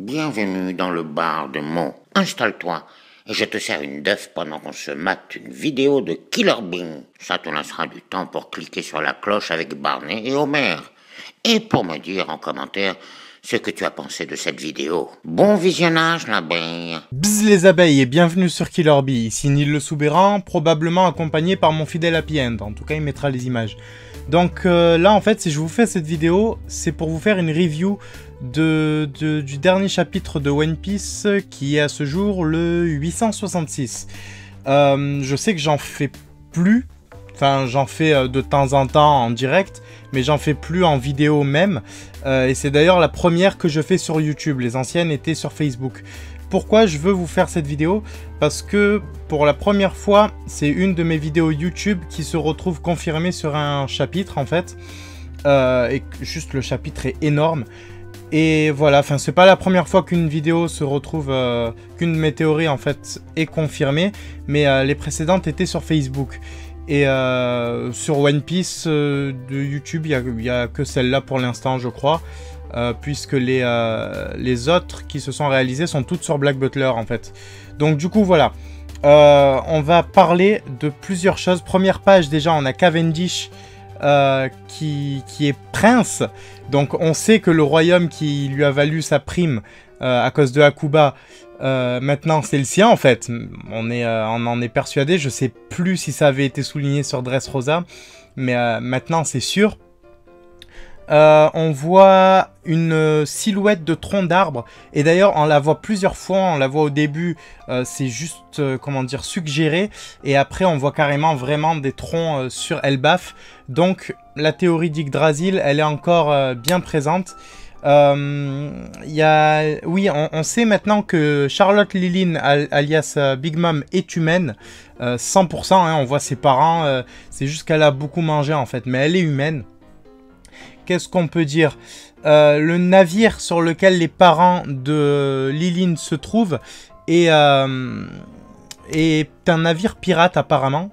bienvenue dans le bar de Mo. Installe-toi et je te sers une def pendant qu'on se mate une vidéo de Killer Bean. Ça te laissera du temps pour cliquer sur la cloche avec Barney et Homer. Et pour me dire en commentaire ce que tu as pensé de cette vidéo. Bon visionnage l'abeille. Bzz les abeilles et bienvenue sur Killer Bee, ici Nil le Soubéran, probablement accompagné par mon fidèle Happy End, en tout cas il mettra les images. Donc là en fait si je vous fais cette vidéo, c'est pour vous faire une review du dernier chapitre de One Piece qui est à ce jour le 866. Je sais que j'en fais plus, enfin j'en fais de temps en temps en direct, mais j'en fais plus en vidéo même. Et c'est d'ailleurs la première que je fais sur YouTube, les anciennes étaient sur Facebook. Pourquoi je veux vous faire cette vidéo? Parce que pour la première fois, c'est une de mes vidéos YouTube qui se retrouve confirmée sur un chapitre en fait. Et juste le chapitre est énorme. Et voilà, enfin c'est pas la première fois qu'une vidéo se retrouve, qu'une de mes théories en fait est confirmée. Mais les précédentes étaient sur Facebook. Et sur One Piece de YouTube, il n'y a que celle-là pour l'instant je crois. Puisque les autres qui se sont réalisées sont toutes sur Black Butler en fait. Donc du coup voilà, on va parler de plusieurs choses. Première page déjà, on a Cavendish qui est prince. Donc on sait que le royaume qui lui a valu sa prime à cause de Hakuba, maintenant c'est le sien en fait. On en est persuadé, je sais plus si ça avait été souligné sur Dressrosa, mais maintenant c'est sûr. On voit une silhouette de tronc d'arbre et d'ailleurs on la voit plusieurs fois, on la voit au début, c'est juste comment dire suggéré, et après on voit carrément vraiment des troncs sur Elbaf. Donc la théorie d'Yggdrasil elle est encore bien présente. Oui, on sait maintenant que Charlotte Lilin alias Big Mom est humaine, 100%, hein, on voit ses parents, c'est juste qu'elle a beaucoup mangé en fait, mais elle est humaine. Qu'est-ce qu'on peut dire? Le navire sur lequel les parents de Lilin se trouvent est un navire pirate apparemment.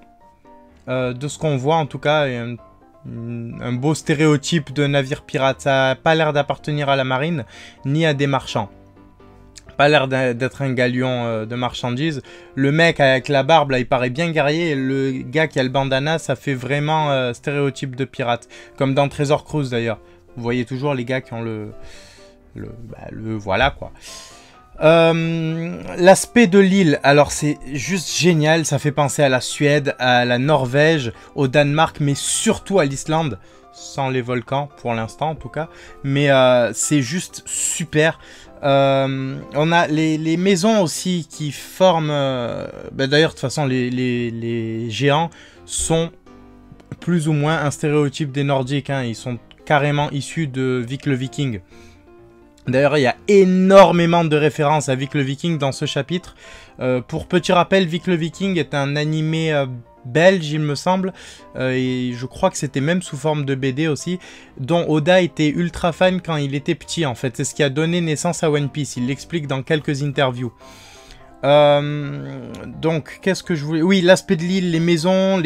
De ce qu'on voit en tout cas, un beau stéréotype de navire pirate. Ça n'a pas l'air d'appartenir à la marine ni à des marchands. Pas l'air d'être un galion de marchandises. Le mec avec la barbe là il paraît bien guerrier, et le gars qui a le bandana ça fait vraiment stéréotype de pirate, comme dans Trésor Cruise d'ailleurs. Vous voyez toujours les gars qui ont le voilà quoi. L'aspect de l'île, alors c'est juste génial, ça fait penser à la Suède, à la Norvège, au Danemark, mais surtout à l'Islande, sans les volcans pour l'instant en tout cas, mais c'est juste super. On a les maisons aussi qui forment, d'ailleurs de toute façon les géants sont plus ou moins un stéréotype des Nordiques, hein. Ils sont carrément issus de Vic le Viking. D'ailleurs il y a énormément de références à Vic le Viking dans ce chapitre. Pour petit rappel, Vic le Viking est un animé belge il me semble, et je crois que c'était même sous forme de BD aussi, dont Oda était ultra fan quand il était petit en fait. C'est ce qui a donné naissance à One Piece, il l'explique dans quelques interviews. Donc qu'est-ce que je voulais... Oui, l'aspect de l'île, les maisons,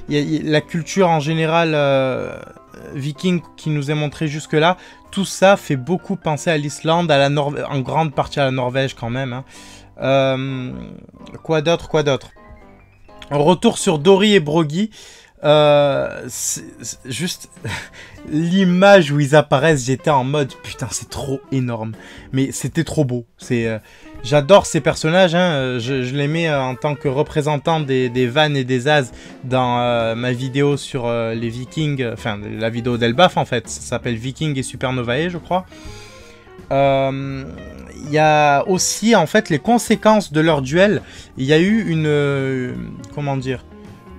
la culture en général viking qui nous est montrée jusque là, tout ça fait beaucoup penser à l'Islande, en grande partie à la Norvège quand même, hein. Quoi d'autre? Retour sur Dory et Brogy. C'est juste l'image où ils apparaissent, j'étais en mode putain c'est trop énorme, mais c'était trop beau. J'adore ces personnages, hein. Je les mets en tant que représentant des vannes et des as dans ma vidéo sur les Vikings, enfin la vidéo d'Elbaf en fait, ça s'appelle Viking et Supernovae je crois. Il y a aussi en fait les conséquences de leur duel. Il y a eu comment dire,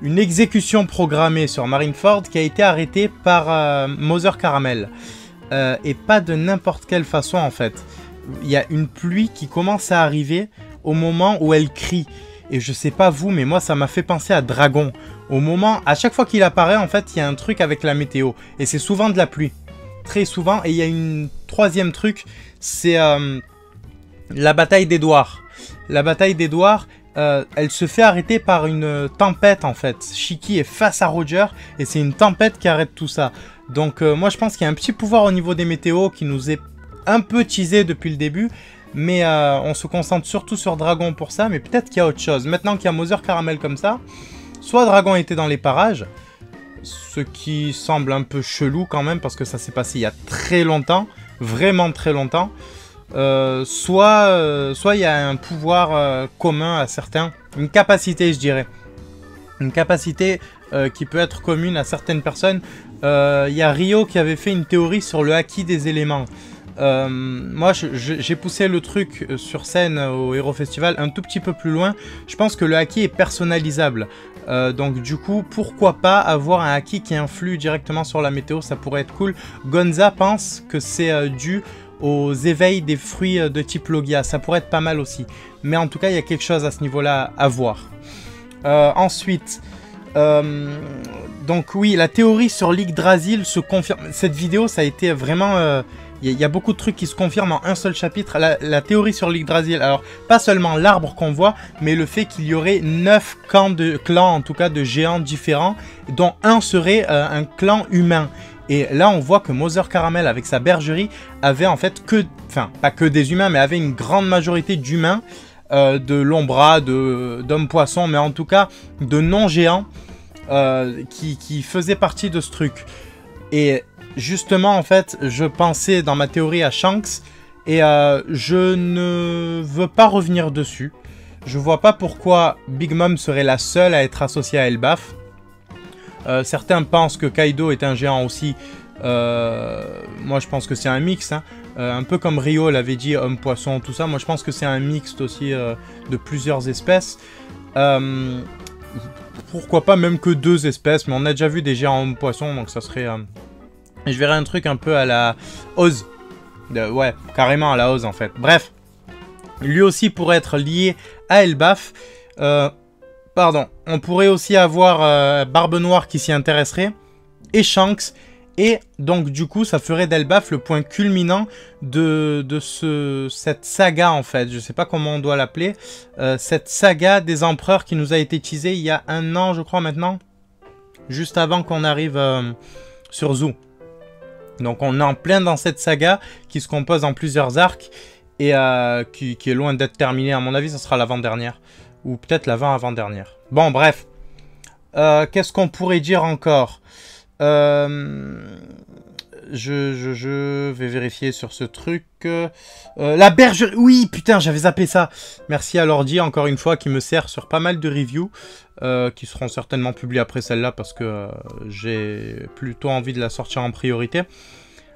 une exécution programmée sur Marineford qui a été arrêtée par Mother Caramel, et pas de n'importe quelle façon en fait. Il y a une pluie qui commence à arriver au moment où elle crie, et je sais pas vous mais moi ça m'a fait penser à Dragon. Au moment, à chaque fois qu'il apparaît en fait il y a un truc avec la météo, et c'est souvent de la pluie, très souvent. Et il y a une troisième truc, c'est la bataille d'Edward. La bataille d'Edward, elle se fait arrêter par une tempête en fait. Shiki est face à Roger et c'est une tempête qui arrête tout ça. Donc moi je pense qu'il y a un petit pouvoir au niveau des météos qui nous est un peu teasé depuis le début. mais on se concentre surtout sur Dragon pour ça, mais peut-être qu'il y a autre chose. Maintenant qu'il y a Mother Caramel comme ça, soit Dragon était dans les parages, ce qui semble un peu chelou quand même, parce que ça s'est passé il y a très longtemps, vraiment très longtemps, soit il y a un pouvoir commun à certains, une capacité je dirais, une capacité qui peut être commune à certaines personnes. Il y a Rio qui avait fait une théorie sur le haki des éléments. Moi j'ai poussé le truc sur scène au Hero Festival un tout petit peu plus loin. Je pense que le haki est personnalisable, donc du coup pourquoi pas avoir un haki qui influe directement sur la météo, ça pourrait être cool. Gonza pense que c'est dû aux éveils des fruits de type Logia, ça pourrait être pas mal aussi, mais en tout cas il y a quelque chose à ce niveau là à voir. Ensuite donc oui, la théorie sur l'Yggdrasil se confirme. Cette vidéo ça a été vraiment il y a beaucoup de trucs qui se confirment en un seul chapitre. La théorie sur l'Yggdrasil, alors pas seulement l'arbre qu'on voit, mais le fait qu'il y aurait 9 clans en tout cas de géants différents, dont un serait un clan humain. Et là on voit que Mother Caramel avec sa bergerie avait en fait que, enfin pas que des humains, mais avait une grande majorité d'humains, de Lombra, d'hommes poissons, mais en tout cas de non-géants qui faisaient partie de ce truc. Et justement, en fait, je pensais dans ma théorie à Shanks et je ne veux pas revenir dessus. Je vois pas pourquoi Big Mom serait la seule à être associée à Elbaf. Certains pensent que Kaido est un géant aussi. Moi, je pense que c'est un mix. Hein. Un peu comme Rio l'avait dit, homme-poisson, tout ça. Moi, je pense que c'est un mixte aussi de plusieurs espèces. Pourquoi pas même que 2 espèces, mais on a déjà vu des géants homme-poisson, donc ça serait... Je verrais un truc un peu à la Oz. Ouais, carrément à la Oz en fait. Bref. Lui aussi pourrait être lié à Elbaf. Pardon. On pourrait aussi avoir Barbe Noire qui s'y intéresserait. Et Shanks. Et donc du coup ça ferait d'Elbaf le point culminant de cette saga en fait. Je sais pas comment on doit l'appeler. Cette saga des empereurs qui nous a été teasée il y a 1 an je crois maintenant. Juste avant qu'on arrive sur Zoo. Donc on est en plein dans cette saga qui se compose en plusieurs arcs et qui est loin d'être terminée. À mon avis, ça sera l'avant-dernière. Ou peut-être l'avant-avant-dernière. Bon, bref. Qu'est-ce qu'on pourrait dire encore? Je vais vérifier sur ce truc. La bergerie. Oui, putain, j'avais zappé ça. Merci à l'ordi, encore une fois, qui me sert sur pas mal de reviews. Qui seront certainement publiées après celle-là parce que j'ai plutôt envie de la sortir en priorité.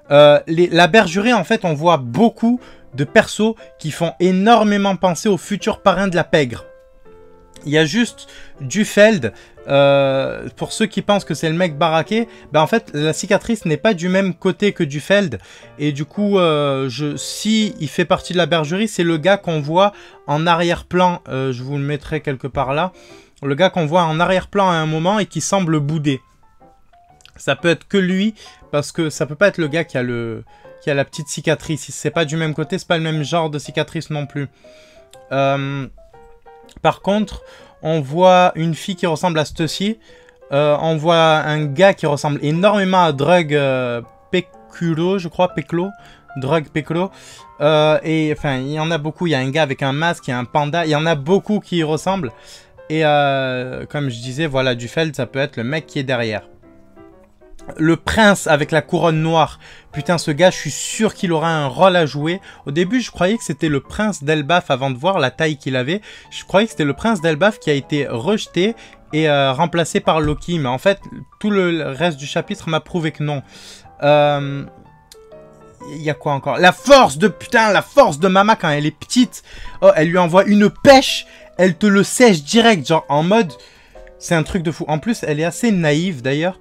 La bergerie, en fait, on voit beaucoup de persos qui font énormément penser au futur parrain de la pègre. Il y a juste Dufeld, pour ceux qui pensent que c'est le mec baraqué, ben en fait la cicatrice n'est pas du même côté que Dufeld, et du coup si il fait partie de la bergerie, c'est le gars qu'on voit en arrière-plan, je vous le mettrai quelque part là, le gars qu'on voit en arrière-plan à un moment et qui semble bouder. Ça peut être que lui, parce que ça peut pas être le gars qui a la petite cicatrice, c'est pas du même côté, c'est pas le même genre de cicatrice non plus. Par contre, on voit une fille qui ressemble à Stussy. On voit un gars qui ressemble énormément à Drug Peclo, je crois, Drug Peclo. Et enfin, il y en a beaucoup. Il y a un gars avec un masque, il y a un panda. Il y en a beaucoup qui y ressemblent. Et comme je disais, voilà, Dufeld, ça peut être le mec qui est derrière. Le prince avec la couronne noire. Putain, ce gars, je suis sûr qu'il aura un rôle à jouer. Au début, je croyais que c'était le prince d'Elbaf avant de voir la taille qu'il avait. Je croyais que c'était le prince d'Elbaf qui a été rejeté et remplacé par Loki. Mais en fait, tout le reste du chapitre m'a prouvé que non. Il y a quoi encore? La force de... Putain, la force de Mama quand elle est petite. Oh, elle lui envoie une pêche. Elle te le sèche direct. Genre en mode... C'est un truc de fou. En plus, elle est assez naïve d'ailleurs.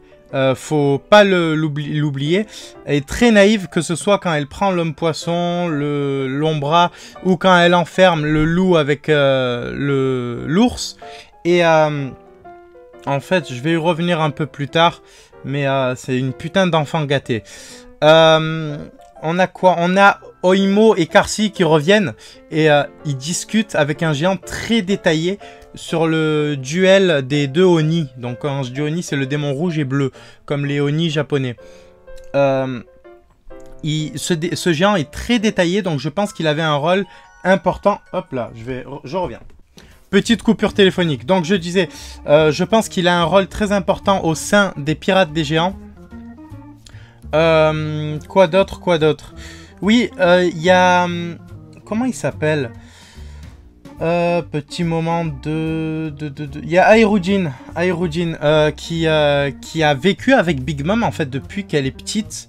Faut pas l'oublier. Elle est très naïve, que ce soit quand elle prend l'homme poisson, l'ombra, ou quand elle enferme le loup avec l'ours. Et en fait, je vais y revenir un peu plus tard, mais c'est une putain d'enfant gâté. On a quoi? On a Oimo et Karsi qui reviennent et ils discutent avec un géant très détaillé sur le duel des 2 Oni. Donc quand je dis Oni, c'est le démon rouge et bleu, comme les Oni japonais. Ce géant est très détaillé, donc je pense qu'il avait un rôle important. Hop là, je reviens. Petite coupure téléphonique. Donc je disais, je pense qu'il a un rôle très important au sein des Pirates des Géants. Quoi d'autre? Oui, il y a... comment il s'appelle? Petit moment de... Il y a Aerugin qui a vécu avec Big Mom en fait depuis qu'elle est petite.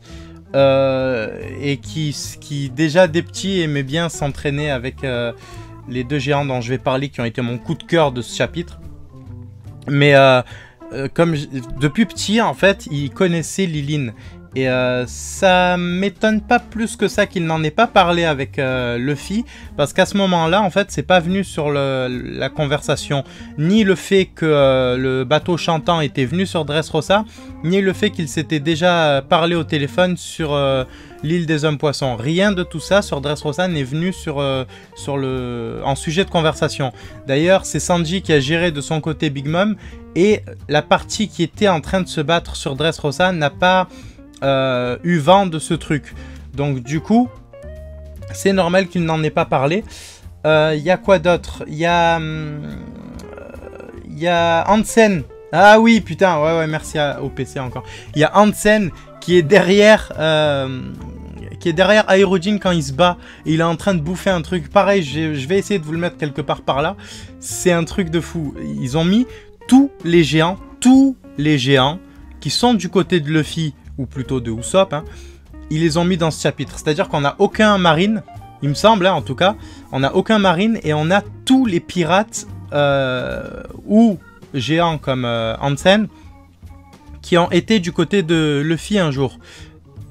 Et qui déjà des petits aimait bien s'entraîner avec les deux géants dont je vais parler, qui ont été mon coup de cœur de ce chapitre. Mais depuis petit en fait il connaissait Lilin. Et ça m'étonne pas plus que ça qu'il n'en ait pas parlé avec Luffy, parce qu'à ce moment-là, en fait, c'est pas venu sur la conversation, ni le fait que le bateau chantant était venu sur Dressrosa, ni le fait qu'il s'était déjà parlé au téléphone sur l'île des hommes poissons. Rien de tout ça sur Dressrosa n'est venu en sujet de conversation. D'ailleurs, c'est Sanji qui a géré de son côté Big Mom, et la partie qui était en train de se battre sur Dressrosa n'a pas eu vent de ce truc. Donc du coup, c'est normal qu'il n'en ait pas parlé. Y a quoi d'autre? Il y a Hansen. Ah oui, putain, ouais, merci au PC encore. Il y a Hansen qui est derrière Aerugin quand il se bat. Et il est en train de bouffer un truc. Pareil, je vais essayer de vous le mettre quelque part par là. C'est un truc de fou. Ils ont mis tous les géants qui sont du côté de Luffy, ou plutôt de Usopp, hein, ils les ont mis dans ce chapitre. C'est-à-dire qu'on n'a aucun marine, il me semble, hein, en tout cas, on n'a aucun marine, et on a tous les pirates ou géants comme Hansen qui ont été du côté de Luffy un jour.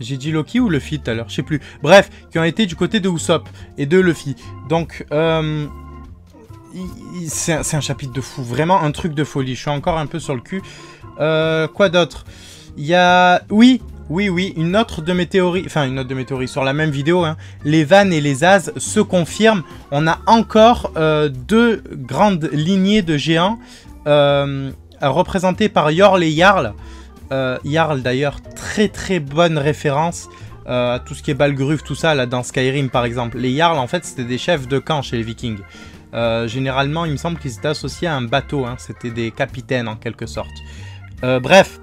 J'ai dit Loki ou Luffy tout à l'heure, je sais plus. Bref, qui ont été du côté de Usopp et de Luffy. Donc, c'est un chapitre de fou, vraiment un truc de folie. Je suis encore un peu sur le cul. Quoi d'autre? Il y a... Oui, une autre de mes théories, sur la même vidéo, hein. Les Van et les Az se confirment. On a encore deux grandes lignées de géants représentées par Yorl et Jarl. Jarl d'ailleurs, très bonne référence à tout ce qui est Balgruf, tout ça, là dans Skyrim par exemple. Les Jarl en fait c'était des chefs de camp chez les Vikings. Généralement il me semble qu'ils étaient associés à un bateau, hein. C'était des capitaines en quelque sorte. Bref.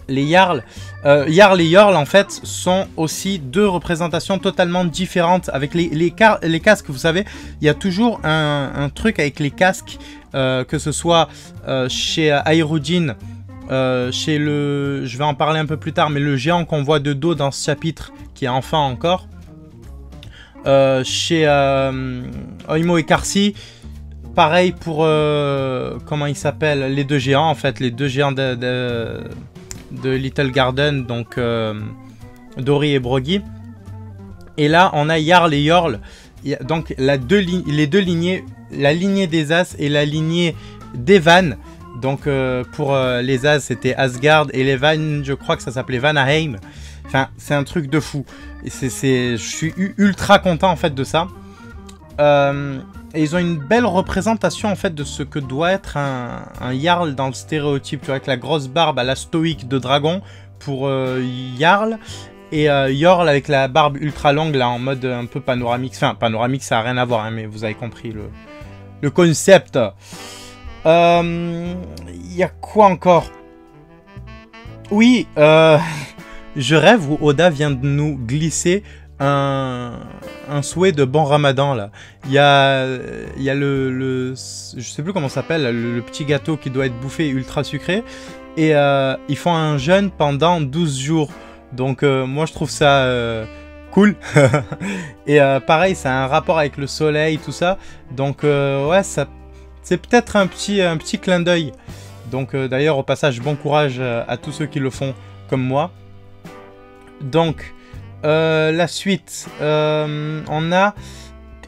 Les Jarl et Yorl en fait sont aussi deux représentations totalement différentes. Avec les casques, vous savez, il y a toujours un truc avec les casques, que ce soit chez Aerugin, je vais en parler un peu plus tard, mais le géant qu'on voit de dos dans ce chapitre, qui est enfant encore, chez Oimo et Karsi. Pareil pour, comment ils s'appellent, les deux géants en fait, les deux géants de Little Garden, donc Dory et Brogy. Et là on a Jarl et Yorl, donc les deux lignées, la lignée des As et la lignée des Van. Donc pour les As c'était Asgard, et les Van je crois que ça s'appelait Vanaheim. Enfin c'est un truc de fou, je suis ultra content en fait de ça. Et ils ont une belle représentation en fait de ce que doit être un Jarl dans le stéréotype, tu vois, avec la grosse barbe à la stoïque de dragon pour Jarl, et Yorl avec la barbe ultra longue là en mode un peu panoramique. Enfin panoramique ça a rien à voir, hein, mais vous avez compris le concept. Y a quoi encore? Oui, je rêve où Oda vient de nous glisser un souhait de bon ramadan là. Il y a je sais plus comment ça s'appelle, le petit gâteau qui doit être bouffé ultra sucré, et ils font un jeûne pendant 12 jours. Donc moi je trouve ça cool. Et pareil, ça a un rapport avec le soleil, tout ça. Donc ouais, ça c'est peut-être un petit clin d'œil. Donc d'ailleurs au passage bon courage à tous ceux qui le font comme moi. Donc la suite, on a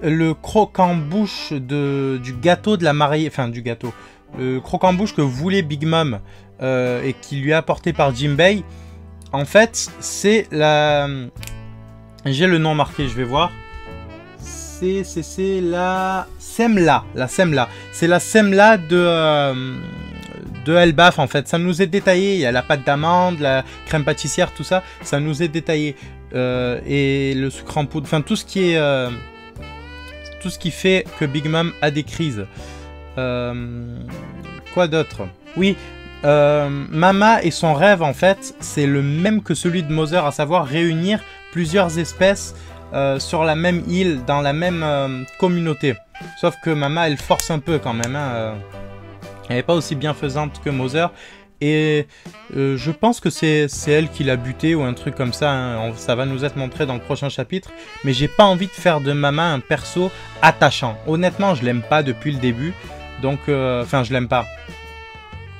le croquant-bouche du gâteau de la mariée, enfin du gâteau, le croquant-bouche que voulait Big Mom et qui lui est apporté par Jinbei. En fait, c'est la... J'ai le nom marqué, je vais voir. C'est la semla. C'est la semla de Elbaf en fait. Ça nous est détaillé. Il y a la pâte d'amande, la crème pâtissière, tout ça. Ça nous est détaillé. Et le sucre en poudre. Enfin, tout ce qui est tout ce qui fait que Big Mom a des crises. Quoi d'autre? Oui, Mama et son rêve, en fait, c'est le même que celui de Mother, à savoir réunir plusieurs espèces sur la même île, dans la même communauté. Sauf que Mama, elle force un peu quand même. Hein, elle n'est pas aussi bienfaisante que Mother. Et je pense que c'est elle qui l'a buté ou un truc comme ça. Hein. Ça va nous être montré dans le prochain chapitre. Mais j'ai pas envie de faire de Mama un perso attachant. Honnêtement, je l'aime pas depuis le début. Donc, enfin, je l'aime pas.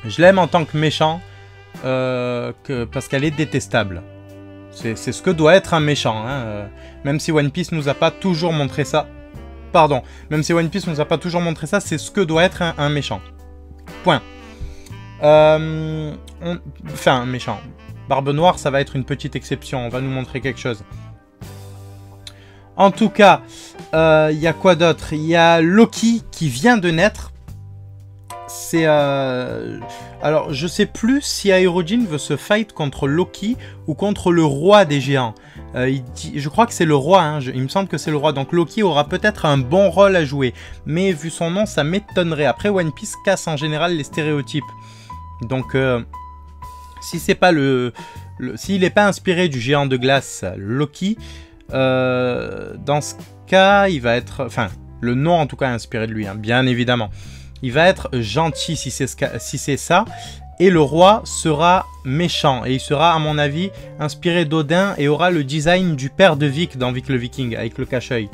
Je l'aime en tant que méchant. Parce qu'elle est détestable. C'est ce que doit être un méchant. Hein. Même si One Piece nous a pas toujours montré ça. Pardon. Même si One Piece nous a pas toujours montré ça, c'est ce que doit être un méchant. Point. Enfin, méchant. Barbe Noire, ça va être une petite exception. On va nous montrer quelque chose. En tout cas, y a quoi d'autre? Il y a Loki qui vient de naître. C'est... Alors, je sais plus si Aerojin veut se fight contre Loki ou contre le roi des géants. Je crois que c'est le roi, hein. Il me semble que c'est le roi. Donc Loki aura peut-être un bon rôle à jouer. Mais vu son nom, ça m'étonnerait. Après, One Piece casse en général les stéréotypes. Donc, si c'est pas s'il n'est pas inspiré du géant de glace Loki, dans ce cas, il va être... Enfin, le nom en tout cas est inspiré de lui, hein, bien évidemment. Il va être gentil si c'est ça. Et le roi sera méchant. Et il sera, à mon avis, inspiré d'Odin et aura le design du père de Vic dans Vic le Viking, avec le cache-œil.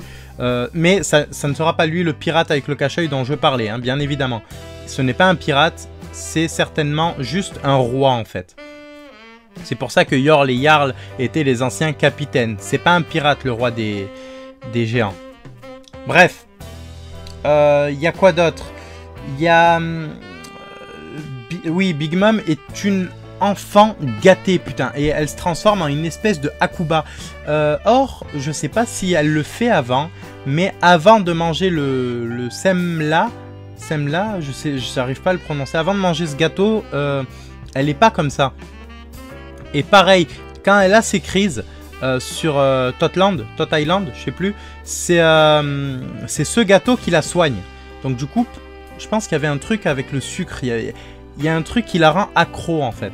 Mais ça ne sera pas lui le pirate avec le cache-œil dont je parlais, hein, bien évidemment. Ce n'est pas un pirate, c'est certainement juste un roi en fait. C'est pour ça que Yorl et Jarl étaient les anciens capitaines. C'est pas un pirate le roi des géants. Bref. Y a quoi d'autre? Il y a... oui, Big Mom est une enfant gâtée, putain. Et elle se transforme en une espèce de Akuba. Or, je sais pas si elle le fait avant, mais avant de manger le Semla, je n'arrive pas à le prononcer. Avant de manger ce gâteau, elle est pas comme ça. Et pareil, quand elle a ses crises sur Tot Island, je sais plus, c'est ce gâteau qui la soigne. Donc du coup, je pense qu'il y avait un truc avec le sucre. Il y a un truc qui la rend accro en fait.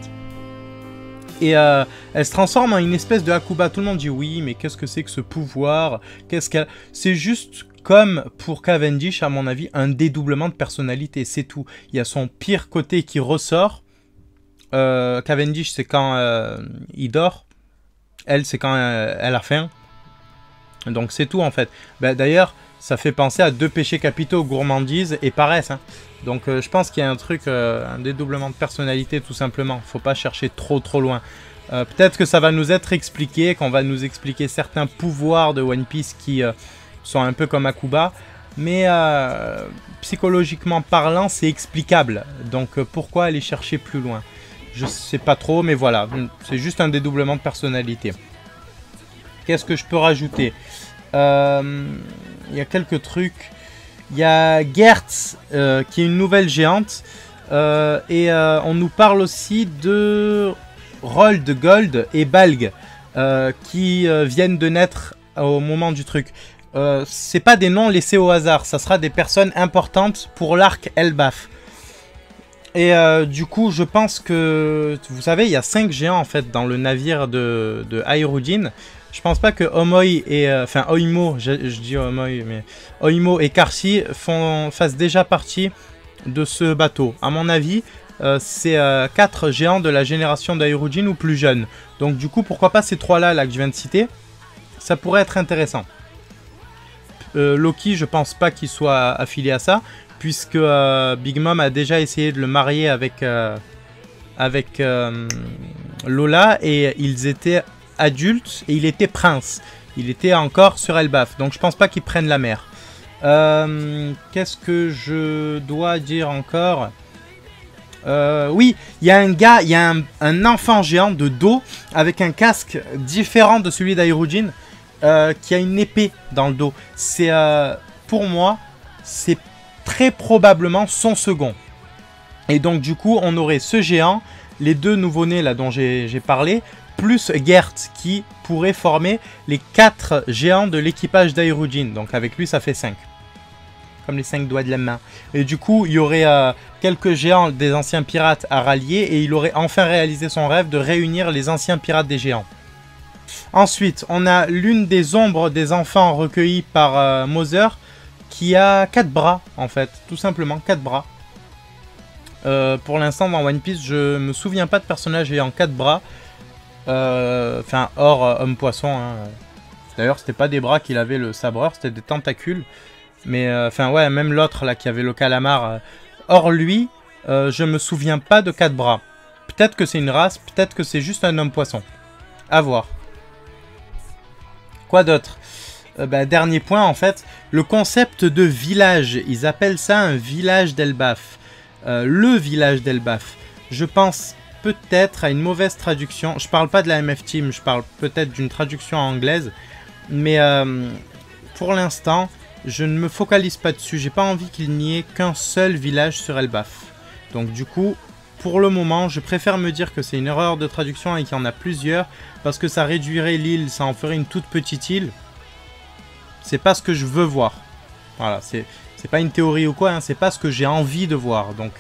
Et elle se transforme en une espèce de Akuba. Tout le monde dit oui, mais qu'est-ce que c'est que ce pouvoir? C'est juste comme pour Cavendish, à mon avis, un dédoublement de personnalité. C'est tout. Il y a son pire côté qui ressort. Cavendish, c'est quand il dort. Elle, c'est quand elle a faim. Donc c'est tout en fait. Bah, d'ailleurs, ça fait penser à deux péchés capitaux, gourmandise et paresse. Hein. Donc je pense qu'il y a un truc, un dédoublement de personnalité tout simplement. Faut pas chercher trop loin. Peut-être que ça va nous être expliqué, qu'on va nous expliquer certains pouvoirs de One Piece qui sont un peu comme Akuba. Mais psychologiquement parlant, c'est explicable. Donc pourquoi aller chercher plus loin? Je sais pas trop, mais voilà. C'est juste un dédoublement de personnalité. Qu'est-ce que je peux rajouter? Il y a quelques trucs. Il y a Gertz qui est une nouvelle géante. Et on nous parle aussi de Rold Gold et Balg qui viennent de naître au moment du truc. C'est pas des noms laissés au hasard. Ça sera des personnes importantes pour l'arc Elbaf. Et du coup, je pense que... Vous savez, il y a 5 géants en fait dans le navire de Aerojin. Je pense pas que Omoi et... Enfin, Oimo, je dis Omoi, mais... Oimo et Karsi fassent déjà partie de ce bateau. À mon avis, c'est 4 géants de la génération d'Aerojin ou plus jeunes. Donc du coup, pourquoi pas ces 3-là là, que je viens de citer? Ça pourrait être intéressant. Loki, je pense pas qu'il soit affilié à ça, puisque Big Mom a déjà essayé de le marier avec Lola, et ils étaient adultes, et il était prince. Il était encore sur Elbaf, donc je pense pas qu'ils prennent la mer. Qu'est-ce que je dois dire encore? Oui, il y a un gars, il y a un enfant géant de dos, avec un casque différent de celui d'Aerojin, qui a une épée dans le dos. C'est, pour moi, c'est très probablement son second. Et donc du coup, on aurait ce géant, les 2 nouveau-nés là dont j'ai parlé, plus Gert qui pourrait former les 4 géants de l'équipage d'Aerojin. Donc avec lui, ça fait 5. comme les 5 doigts de la main. Et du coup, il y aurait quelques géants des anciens pirates à rallier et il aurait enfin réalisé son rêve de réunir les anciens pirates des géants. Ensuite, on a l'une des ombres des enfants recueillis par Moser qui a 4 bras, en fait, tout simplement 4 bras. Pour l'instant, dans One Piece, je me souviens pas de personnage ayant 4 bras. Enfin, hors homme-poisson. Hein. D'ailleurs, c'était pas des bras qu'il avait, le sabreur, c'était des tentacules. Mais, enfin, ouais, même l'autre, là, qui avait le calamar. Hors lui, je me souviens pas de 4 bras. Peut-être que c'est une race, peut-être que c'est juste un homme-poisson. À voir. Quoi d'autre? Dernier point, en fait, le concept de village. Ils appellent ça un village d'Elbaf. Le village d'Elbaf. Je pense peut-être à une mauvaise traduction. Je parle pas de la MF Team, je parle peut-être d'une traduction anglaise. Mais pour l'instant, je ne me focalise pas dessus. J'ai pas envie qu'il n'y ait qu'un seul village sur Elbaf. Donc du coup, pour le moment, je préfère me dire que c'est une erreur de traduction et qu'il y en a plusieurs. Parce que ça réduirait l'île, ça en ferait une toute petite île. C'est pas ce que je veux voir. Voilà, c'est pas une théorie ou quoi, hein, c'est pas ce que j'ai envie de voir. Donc,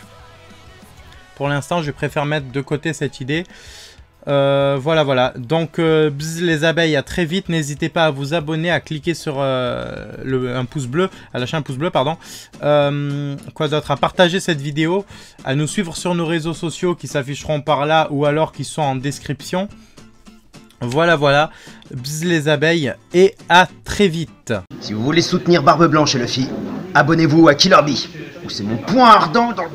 pour l'instant, je préfère mettre de côté cette idée. Voilà. Donc, bzz, les abeilles, à très vite. N'hésitez pas à vous abonner, à cliquer sur un pouce bleu, à lâcher un pouce bleu, pardon. Quoi d'autre? À partager cette vidéo, à nous suivre sur nos réseaux sociaux qui s'afficheront par là ou alors qui sont en description. Voilà. Bzz les abeilles et à très vite. Si vous voulez soutenir Barbe Blanche et Luffy, abonnez-vous à Killer Bee, où c'est mon point ardent dans...